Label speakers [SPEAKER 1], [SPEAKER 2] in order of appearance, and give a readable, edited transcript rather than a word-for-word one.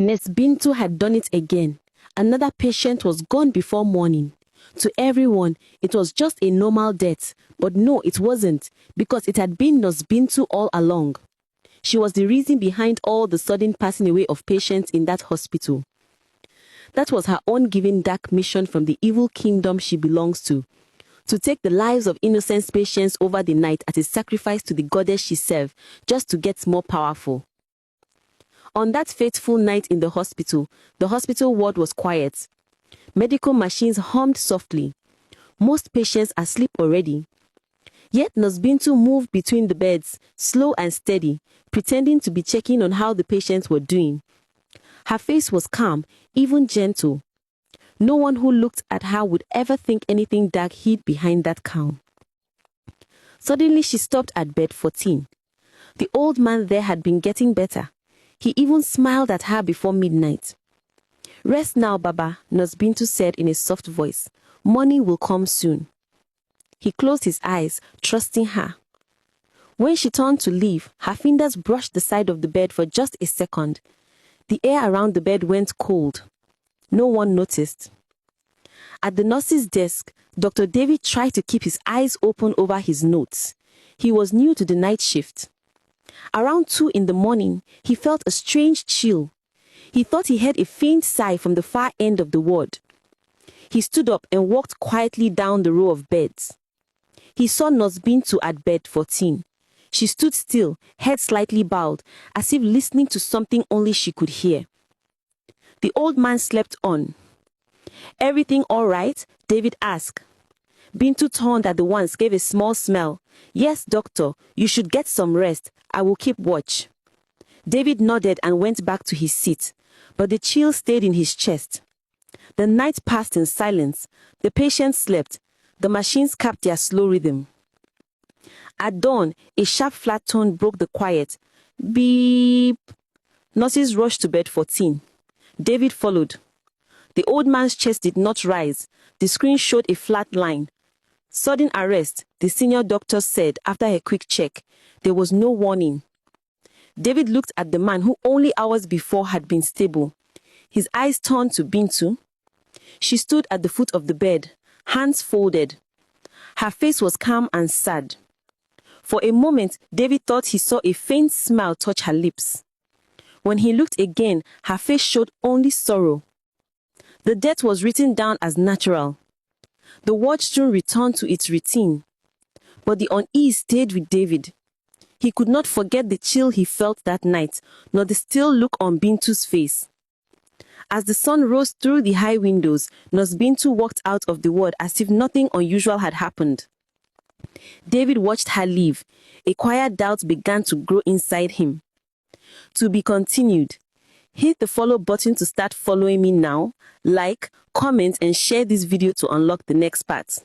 [SPEAKER 1] Nurse Bintu had done it again. Another patient was gone before morning. To everyone, it was just a normal death, but no, it wasn't, because it had been Nurse Bintu all along. She was the reason behind all the sudden passing away of patients in that hospital. That was her own given dark mission from the evil kingdom she belongs to take the lives of innocent patients over the night as a sacrifice to the goddess she served, just to get more powerful. On that fateful night in the hospital ward was quiet. Medical machines hummed softly. Most patients are asleep already. Yet Nurse Bintu moved between the beds, slow and steady, pretending to be checking on how the patients were doing. Her face was calm, even gentle. No one who looked at her would ever think anything dark hid behind that calm. Suddenly she stopped at bed 14. The old man there had been getting better. He even smiled at her before midnight. "Rest now, Baba," Nurse Bintu said in a soft voice. "Morning will come soon." He closed his eyes, trusting her. When she turned to leave, her fingers brushed the side of the bed for just a second. The air around the bed went cold. No one noticed. At the nurse's desk, Dr. David tried to keep his eyes open over his notes. He was new to the night shift. Around 2 in the morning, he felt a strange chill. He thought he heard a faint sigh from the far end of the ward. He stood up and walked quietly down the row of beds. He saw Nurse Bintu at bed 14. She stood still, head slightly bowed, as if listening to something only she could hear. The old man slept on. "Everything all right?" David asked. Bintu turned at the once, gave a small smile. "Yes, doctor, you should get some rest. I will keep watch." David nodded and went back to his seat, but the chill stayed in his chest. The night passed in silence. The patients slept. The machines kept their slow rhythm. At dawn, a sharp flat tone broke the quiet. Beep. Nurses rushed to bed 14. David followed. The old man's chest did not rise. The screen showed a flat line. "Sudden arrest," the senior doctor said after a quick check. There was no warning. David looked at the man who only hours before had been stable. His eyes turned to Bintu. She stood at the foot of the bed, hands folded. Her face was calm and sad. For a moment, David thought he saw a faint smile touch her lips. When he looked again, her face showed only sorrow. The death was written down as natural. The ward soon returned to its routine. But the unease stayed with David. He could not forget the chill he felt that night, nor the still look on Bintu's face. As the sun rose through the high windows, Nurse Bintu walked out of the ward as if nothing unusual had happened. David watched her leave. A quiet doubt began to grow inside him. To be continued. Hit the follow button to start following me now. Like, comment, and share this video to unlock the next part.